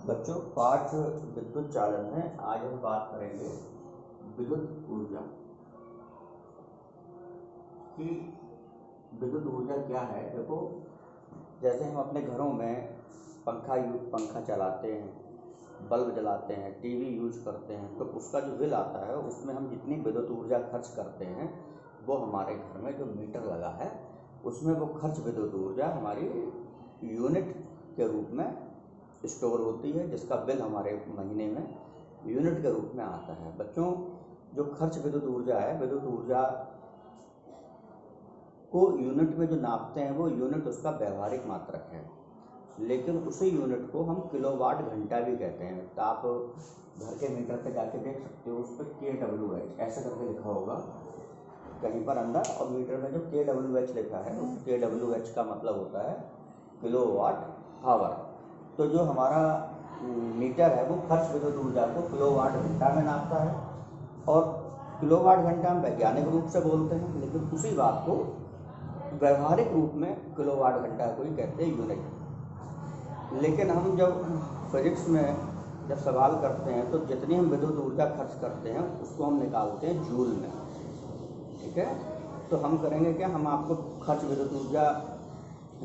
बच्चों, पाठ विद्युत चालन में आज हम बात करेंगे विद्युत ऊर्जा की। विद्युत ऊर्जा क्या है? देखो, जैसे हम अपने घरों में पंखा चलाते हैं, बल्ब जलाते हैं, टीवी यूज करते हैं, तो उसका जो बिल आता है उसमें हम जितनी विद्युत ऊर्जा खर्च करते हैं वो हमारे घर में जो मीटर लगा है उसमें वो खर्च विद्युत ऊर्जा हमारी यूनिट के रूप में स्टोर होती है, जिसका बिल हमारे महीने में यूनिट के रूप में आता है। बच्चों, जो खर्च विद्युत ऊर्जा है, विद्युत ऊर्जा को यूनिट में जो नापते हैं वो यूनिट उसका व्यवहारिक मात्रक है, लेकिन उसी यूनिट को हम किलोवाट घंटा भी कहते हैं। तो आप घर के मीटर पे जाके देख सकते हो, उस पर kWh ऐसे करके लिखा होगा कहीं पर अंदर, और मीटर में जो kWh लिखा है उस kWh का मतलब होता है किलोवाट आवर। तो जो हमारा मीटर है वो खर्च विद्युत ऊर्जा को किलोवाट घंटा में नापता है, और किलोवाट घंटा हम वैज्ञानिक रूप से बोलते हैं, लेकिन उसी बात को व्यवहारिक रूप में किलोवाट घंटा को ही कहते हैं, यूनिट। लेकिन हम जब फिजिक्स में जब सवाल करते हैं तो जितनी हम विद्युत ऊर्जा खर्च करते हैं उसको हम निकालते हैं जूल में, ठीक है। तो हम करेंगे क्या, हम आपको खर्च विद्युत ऊर्जा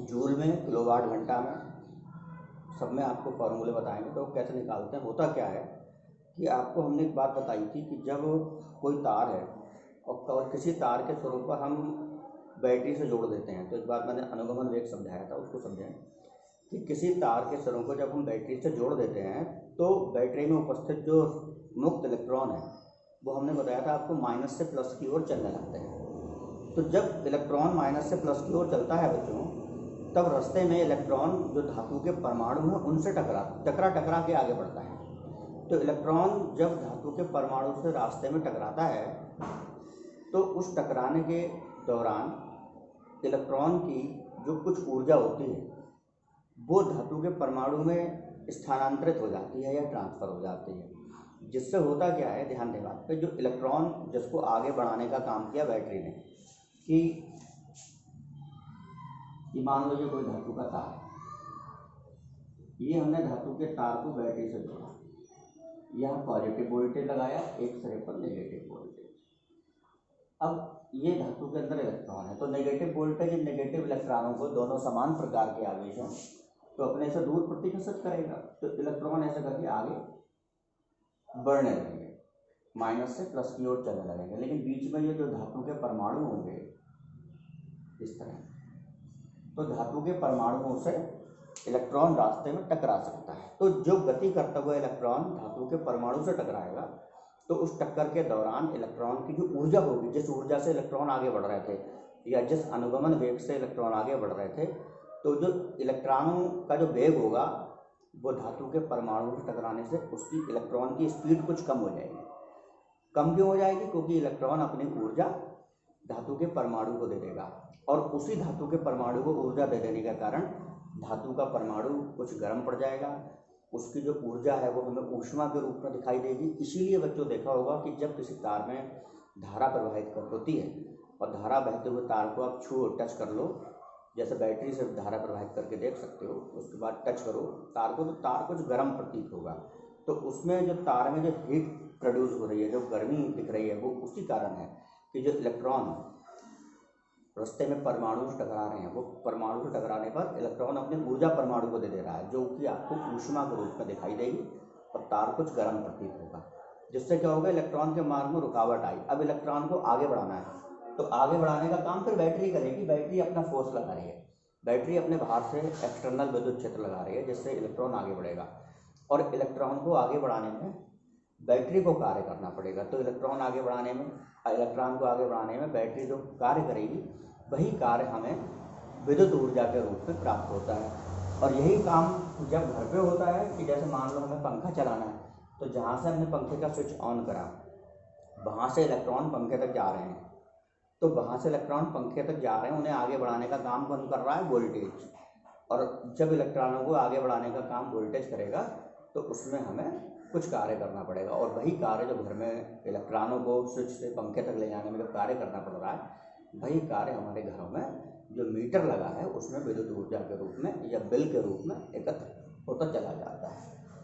जूल में, किलोवाट घंटा में, सब में आपको फॉर्मूले बताएंगे तो कैसे निकालते हैं। होता क्या है कि आपको हमने एक बात बताई थी कि जब कोई तार है और किसी तार के स्वरूप पर हम बैटरी से जोड़ देते हैं, तो एक बार मैंने अनुगमन वेग समझाया था, उसको समझें कि किसी तार के स्वरों को जब हम बैटरी से जोड़ देते हैं तो बैटरी में उपस्थित जो मुक्त इलेक्ट्रॉन है वो हमने बताया था आपको माइनस से प्लस की ओर चलने लगते हैं। तो जब इलेक्ट्रॉन माइनस से प्लस की ओर चलता है बच्चों, तब रास्ते में इलेक्ट्रॉन जो धातु के परमाणु हैं उनसे टकरा के आगे बढ़ता है। तो इलेक्ट्रॉन जब धातु के परमाणु से रास्ते में टकराता है तो उस टकराने के दौरान इलेक्ट्रॉन की जो कुछ ऊर्जा होती है वो धातु के परमाणु में स्थानांतरित हो जाती है या ट्रांसफ़र हो जाती है, जिससे होता क्या है, ध्यान दें बात पे, जो इलेक्ट्रॉन जिसको आगे बढ़ाने का काम किया बैटरी ने कि मान लो ये कोई धातु का तार है, ये हमने धातु के तार को बैटरी से जोड़ा, यहाँ पॉजिटिव वोल्टेज लगाया, एक सिरे पर नेगेटिव वोल्टेज। अब ये धातु के अंदर इलेक्ट्रॉन है, तो नेगेटिव वोल्टेज इन नेगेटिव इलेक्ट्रॉनों को, दोनों समान प्रकार के आवेश हैं, तो अपने से दूर प्रतिकर्षित करेगा, तो इलेक्ट्रॉन ऐसे करके आगे बढ़ने लगेंगे, माइनस से प्लस की ओर चलने लगेंगे। लेकिन बीच में ये जो धातु के परमाणु होंगे इस तरह, तो धातु के परमाणुओं से इलेक्ट्रॉन रास्ते में टकरा सकता है। तो जो गति करता हुआ इलेक्ट्रॉन धातु के परमाणु से टकराएगा, तो उस टक्कर के दौरान इलेक्ट्रॉन की जो ऊर्जा होगी, जिस ऊर्जा से इलेक्ट्रॉन आगे बढ़ रहे थे या जिस अनुगमन वेग से इलेक्ट्रॉन आगे बढ़ रहे थे, तो जो इलेक्ट्रॉनों का जो वेग होगा वो धातु के परमाणु से टकराने से उसकी इलेक्ट्रॉन की स्पीड कुछ कम हो जाएगी। कम क्यों हो जाएगी? क्योंकि इलेक्ट्रॉन अपनी ऊर्जा धातु के परमाणु को दे देगा, और उसी धातु के परमाणु को ऊर्जा दे देने के कारण धातु का परमाणु कुछ गर्म पड़ जाएगा, उसकी जो ऊर्जा है वो हमें ऊष्मा के रूप में दिखाई देगी। इसीलिए बच्चों देखा होगा कि जब किसी तार में धारा प्रवाहित होती है और धारा बहते हुए तार को आप छू टच कर लो, जैसे बैटरी से धारा प्रवाहित करके देख सकते हो, उसके बाद टच करो तार को, तो तार कुछ गर्म प्रतीत होगा। तो उसमें जो तार में जो हीट प्रोड्यूस हो रही है, जो गर्मी दिख रही है, वो उसी कारण है कि जो इलेक्ट्रॉन रास्ते में परमाणु से टकरा रहे हैं, वो परमाणु से टकराने पर इलेक्ट्रॉन अपनी ऊर्जा परमाणु को दे दे रहा है, जो कि आपको ऊष्मा के रूप में दिखाई देगी और तार कुछ गर्म प्रतीत होगा। जिससे क्या होगा, इलेक्ट्रॉन के मार्ग में रुकावट आई। अब इलेक्ट्रॉन को आगे बढ़ाना है, तो आगे बढ़ाने का काम फिर बैटरी करेगी। बैटरी अपना फोर्स लगा रही है, बैटरी अपने बाहर से एक्सटर्नल विद्युत क्षेत्र लगा रही है, जिससे इलेक्ट्रॉन आगे बढ़ेगा, और इलेक्ट्रॉन को आगे बढ़ाने में बैटरी को कार्य करना पड़ेगा। तो इलेक्ट्रॉन को आगे बढ़ाने में बैटरी जो कार्य करेगी, वही कार्य हमें विद्युत ऊर्जा के रूप में प्राप्त होता है। और यही काम जब घर पे होता है कि जैसे मान लो हमें पंखा चलाना है, तो जहाँ से हमने पंखे का स्विच ऑन करा वहाँ से इलेक्ट्रॉन पंखे तक जा रहे हैं, तो वहाँ से इलेक्ट्रॉन पंखे तक जा रहे हैं, उन्हें आगे बढ़ाने का काम कौन कर रहा है? वोल्टेज। और जब इलेक्ट्रॉनों को आगे बढ़ाने का काम वोल्टेज करेगा तो उसमें हमें कुछ कार्य करना पड़ेगा, और वही कार्य जो घर में इलेक्ट्रॉनों को स्विच से पंखे तक ले जाने में जो कार्य करना पड़ रहा है, वही कार्य हमारे घरों में जो मीटर लगा है उसमें विद्युत ऊर्जा के रूप में या बिल के रूप में एकत्र होता चला जाता है।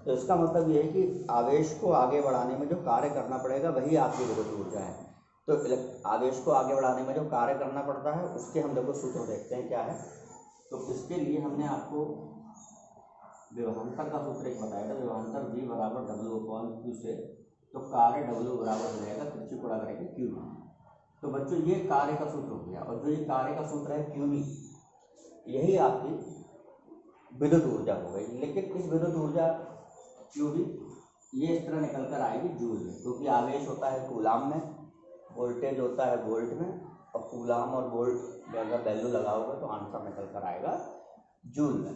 तो इसका मतलब ये है कि आवेश को आगे बढ़ाने में जो कार्य करना पड़ेगा वही आपकी विद्युत ऊर्जा है। तो आवेश को आगे बढ़ाने में जो कार्य करना पड़ता है उसके हम देखो सूत्र देखते हैं क्या है। तो इसके लिए हमने आपको विभवांतर का सूत्र एक बताया था, विभवांतर V बराबर W/Q से। तो कार्य W बराबर हो जाएगा, किसकी गुणा करेंगे Q। तो बच्चों ये कार्य का सूत्र हो गया, और जो ये कार्य का सूत्र है Q, यही आपकी विद्युत ऊर्जा हो गई। लेकिन इस विद्युत ऊर्जा Q ये इस तरह निकल कर आएगी जूल में, क्योंकि आवेश होता है कूलाम में, वोल्टेज होता है वोल्ट में, और कूलाम और वोल्ट में अगर वैल्यू लगाओगे तो आंसर निकल कर आएगा जूल में।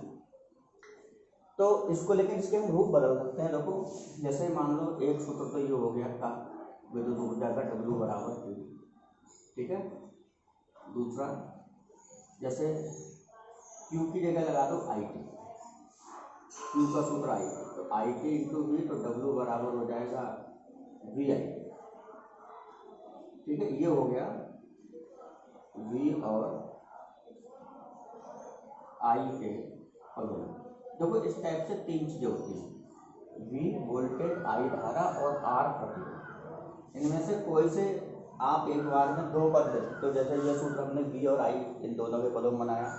तो इसको लेकिन इसके हम रूप बदल सकते हैं। देखो जैसे मान लो एक सूत्र तो ये हो गया का विद्युत ऊर्जा का W बराबर Q, ठीक है। दूसरा जैसे Q की जगह लगा दो IT, Q का सूत्र IT, तो IT इंटू V, तो W बराबर हो जाएगा VI, ठीक है। ये हो गया V और I के पदों में। देखो इस टाइप से तीन चीज़ें होती हैं, V वोल्टेज, I धारा और R प्रतिरोध। इनमें से कोई से आप एक बार में दो पद ले सकते हो। जैसे ये सूत्र हमने V और I इन दोनों के पदों में बनाया,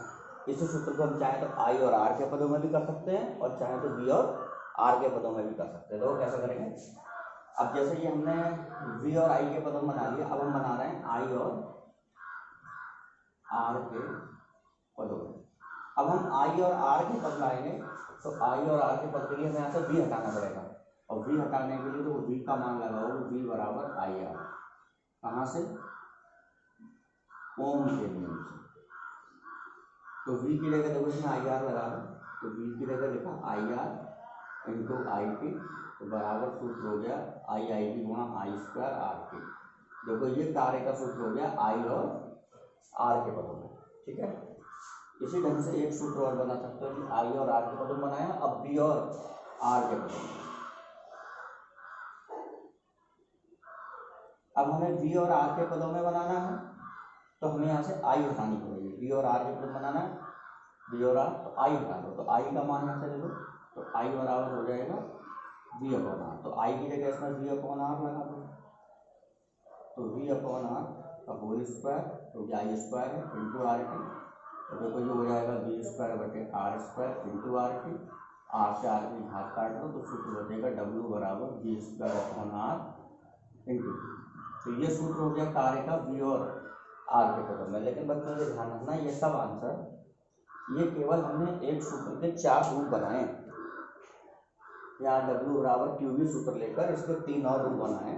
इसी सूत्र को हम चाहे तो I और R के पदों में भी कर सकते हैं, और चाहे तो V और R के पदों में भी कर सकते हैं। तो कैसे करेंगे, अब जैसे ये हमने V और I के पदों में बना लिया, अब हम बना रहे हैं I और R के पदों में। अब हम I और R के पद लाएंगे, तो I और R के पद के लिए हमें यहाँ से V हटाना पड़ेगा, और V हटाने के लिए तो V का मान लगाओ, V बराबर IR, कहाँ से, ओम के नियम से। तो V की जगह देखो इसमें IR लगा दो, तो V की जगह लिखा IR इंटू IT, तो बराबर सूत्र हो गया IIT गुणा I² RT। देखो ये कार्य का सूत्र हो गया I और R के पदों में, ठीक है। इसी ढंग से एक सूत्र और बना सकते हो कि I और R के पदों में बनाया, अब V और R के पदों में। अब हमें V और R के पदों में बनाना है, तो हमें यहाँ से I हटानी पड़ेगी। V और R के पदों में बनाना है, V और R, तो I हटा दो, तो I का मान यहाँ से ले लो, तो I बराबर हो जाएगा V/R। तो I की जगह इसमें V/R लगा दो, तो V/R का होल स्क्वायर, तो I² है इंटू RT, तो देखो ये हो जाएगा V²/R² इंटू RT। R से R की घात काट दो, तो सूत्र बचेगा W बराबर V²/R इंटू। तो ये सूत्र हो गया कार्य का V और R के पदों में। लेकिन बच्चों को ध्यान रखना, ये सब आंसर ये केवल हमने एक सूत्र के 4 रूप बनाए। यहाँ W बराबर QV सूत्र लेकर इसके 3 और रूप बनाए।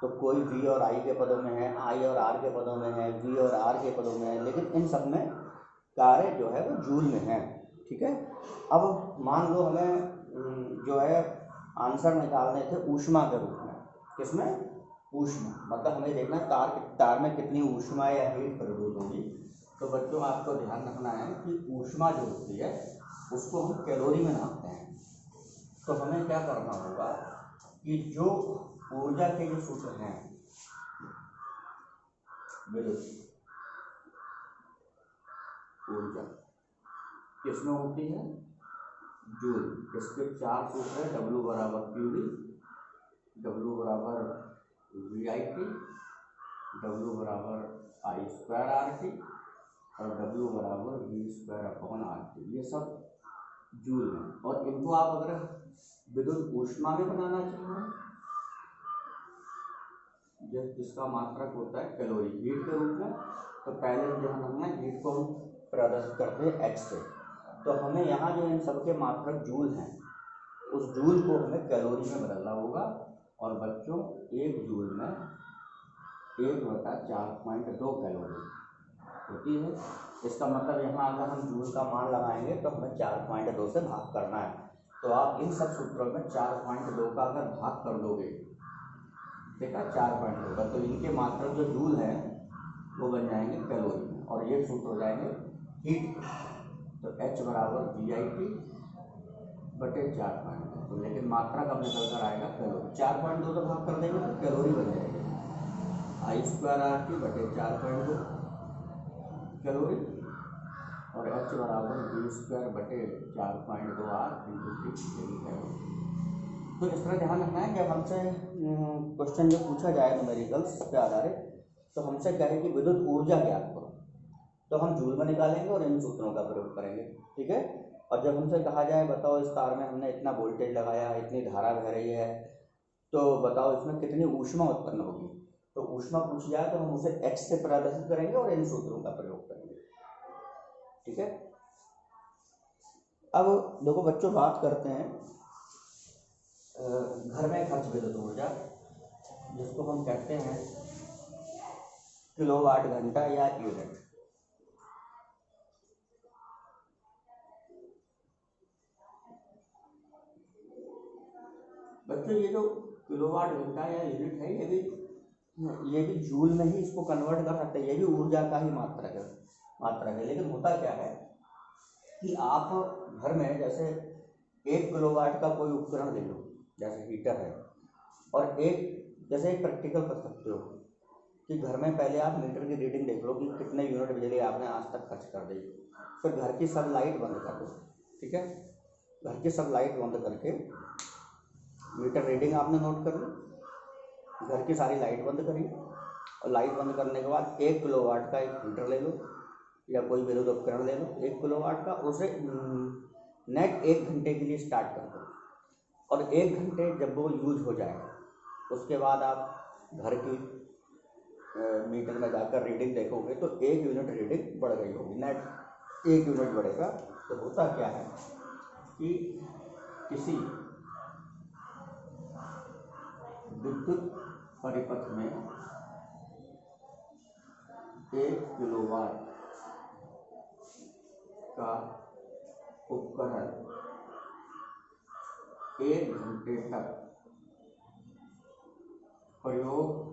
तो कोई V और I के पदों में है, I और R के पदों में है, V और R के पदों में है, लेकिन इन सब में कार्य जो है वो जूल में है, ठीक है। अब मान लो हमें जो है आंसर निकालने थे ऊष्मा के रूप में। किसमें, ऊष्मा, मतलब हमें देखना तार में कितनी ऊष्मा या हीट प्रदूत होगी। तो बच्चों आपको ध्यान रखना है कि ऊष्मा जो होती है उसको हम कैलोरी में नापते हैं। तो हमें क्या करना होगा कि जो ऊर्जा के जो सूत्र हैं, विद्युत ऊर्जा किसमें होती है, जूल। इसके 4 सूत्र है, W बराबर QV, W बराबर VIT, W बराबर I² RT, और W बराबर V²/RT। ये सब जूल में। और इनको आप अगर विद्युत ऊष्मा में बनाना चाहिए, जिसका मात्रक होता है कैलोरी, हीट के रूप में, तो पहले ध्यान रखना हीट को हम प्रदर्शित करते हैं H से। तो हमें यहाँ जो इन सबके मात्रक जूल हैं, उस जूल को हमें कैलोरी में बदलना होगा। और बच्चों 1 जूल में 1/4.2 कैलोरी होती है। इसका मतलब यहाँ अगर हम जूल का मान लगाएंगे तो हमें 4.2 से भाग करना है। तो आप इन सब सूत्रों में 4.2 का अगर भाग कर दोगे, ठीक है, 4.2 का, तो इनके मात्रक जो जूल है वो बन जाएंगे कैलोरी में, और ये सूत्र हो जाएंगे हीट। तो H बराबर VIT/4.2। तो लेकिन मात्रा कब निकल कर आएगा, कैलोरी। 4.2 से भाग कर देंगे तो कैलोरी बन जाएगी I²RT/4.2 कैलोरी, और H बराबर V²/4.2R इंटू 6 कैलोरी। तो इस तरह ध्यान रखना है, जब हमसे क्वेश्चन जो पूछा जाए न्यूमेरिकल्स पे आधारित, तो हमसे कहे कि विद्युत ऊर्जा ज्ञात करो, तो हम जूल में निकालेंगे और इन सूत्रों का प्रयोग करेंगे, ठीक है। और जब हमसे कहा जाए बताओ इस तार में हमने इतना वोल्टेज लगाया है, इतनी धारा बह रही है, तो बताओ इसमें कितनी ऊष्मा उत्पन्न होगी, तो ऊष्मा पूछ जाए तो हम उसे एक्स से प्रदर्शित करेंगे और इन सूत्रों का प्रयोग करेंगे, ठीक है। अब देखो बच्चों, बात करते हैं घर में खर्च विद्युत ऊर्जा, जिसको हम कहते हैं किलोवाट घंटा या यूनिट। बच्चों ये जो किलोवाट घंटा या यूनिट है, ये भी जूल में ही इसको कन्वर्ट कर सकते हैं, ये भी ऊर्जा का ही मात्रक है। लेकिन होता क्या है कि आप घर में जैसे 1 किलोवाट का कोई उपकरण ले लो, जैसे हीटर है, और जैसे एक प्रैक्टिकल कर सकते हो कि घर में पहले आप मीटर की रीडिंग देख लो कि कितने यूनिट बिजली आपने आज तक खर्च कर दी, फिर घर की सब लाइट बंद कर दो, ठीक है। घर की सब लाइट बंद करके मीटर रीडिंग आपने नोट कर ली, घर की सारी लाइट बंद करी, और लाइट बंद करने के बाद 1 किलोवाट का एक हीटर ले लो या कोई विद्युत उपकरण ले लो 1 किलोवाट का, उसे नेट 1 घंटे के लिए स्टार्ट कर दो, और 1 घंटे जब वो यूज हो जाए उसके बाद आप घर की मीटर में जाकर रीडिंग देखोगे तो 1 यूनिट रीडिंग बढ़ गई होगी, नेट 1 यूनिट बढ़ेगा। तो होता क्या है कि किसी विद्युत परिपथ में 1 किलोवाट का उपकरण 1 घंटे तक प्रयोग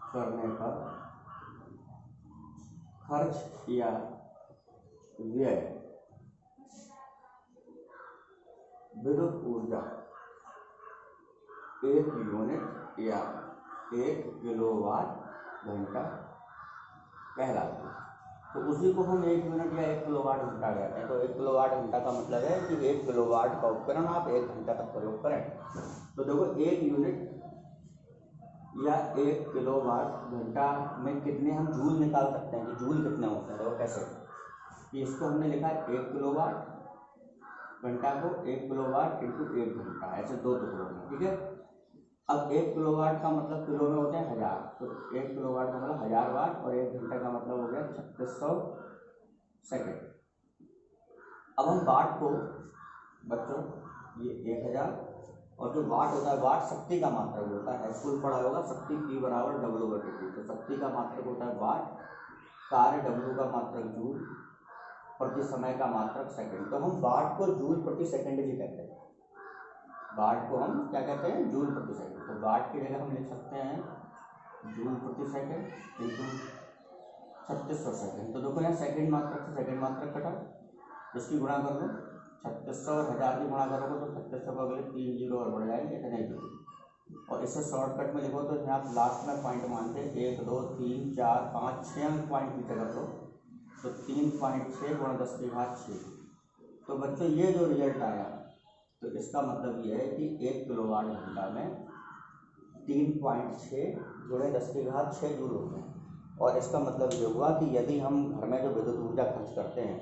करने पर खर्च या व्यय विद्युत ऊर्जा 1 यूनिट या 1 किलोवाट घंटा कहलाती है। तो उसी को हम 1 यूनिट या 1 किलोवाट घंटा कहते हैं। तो 1 किलोवाट घंटा का मतलब है कि 1 किलोवाट का उपकरण आप 1 घंटा तक प्रयोग करें। तो देखो 1 यूनिट या 1 किलोवाट घंटा में कितने हम जूल निकाल सकते हैं कि जूल कितने होते हैं। देखो कैसे कि इसको हमने लिखा है 1 किलोवाट घंटा को 1 किलोवाट इंटू 1 घंटा, ऐसे 2 टुकड़ों में, ठीक है। अब 1 किलोवाट का मतलब किलो में होते हैं 1000, तो 1 किलोवाट का मतलब 1000 वाट, और 1 घंटे का मतलब हो गया 3600 सेकेंड। अब हम वाट को बच्चों ये 1000, और जो वाट होता है वाट शक्ति का मात्रक होता है, स्कूल पढ़ा होगा शक्ति P बराबर W/T। तो शक्ति का मात्रक होता है वाट, कार्य W का मात्रक जूल, प्रति समय का मात्रक सेकंड। तो हम वाट को जूल प्रति सेकंड भी कहते हैं, वाट को हम क्या कहते हैं, जूल प्रति सेकंड। तो वाट की जगह हम लिख सकते हैं जूल प्रति सेकंड इंटू 3600 सेकंड। तो देखो यहाँ सेकंड मात्रक से सेकंड मात्रक कटा, इसकी गुणा कर लो 3600 और 1000 की गुणा करोगे तो 3600 को अगले 3 जीरो और बढ़ जाएंगे, इतने जीरो। और इसे शॉर्टकट में लिखो तो यहाँ लास्ट में पॉइंट मानते 1 2 3 4 5 6 अंक पॉइंट पीछे कर लो, तो 3.6 गुणा 10 की घात 6। तो बच्चों ये जो रिजल्ट आया, तो इसका मतलब ये है कि 1 किलोवाट घंटा में 3.6 गुणे 10 की घात 6 जूल होते हैं। और इसका मतलब ये हुआ कि यदि हम घर में जो विद्युत ऊर्जा खर्च करते हैं,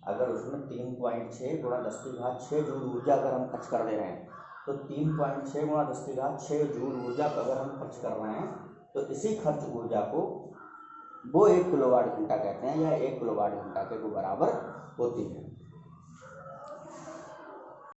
अगर उसमें 3.6 गुणा 10 की घात 6 जूल ऊर्जा अगर हम खर्च कर दे रहे हैं, तो 3.6 गुणा 10 की घात 6 जूल ऊर्जा अगर हम खर्च कर रहे हैं, तो इसी खर्च ऊर्जा को वो 1 किलोवाट घंटा कहते हैं, या 1 किलोवाट घंटा के को बराबर होती है।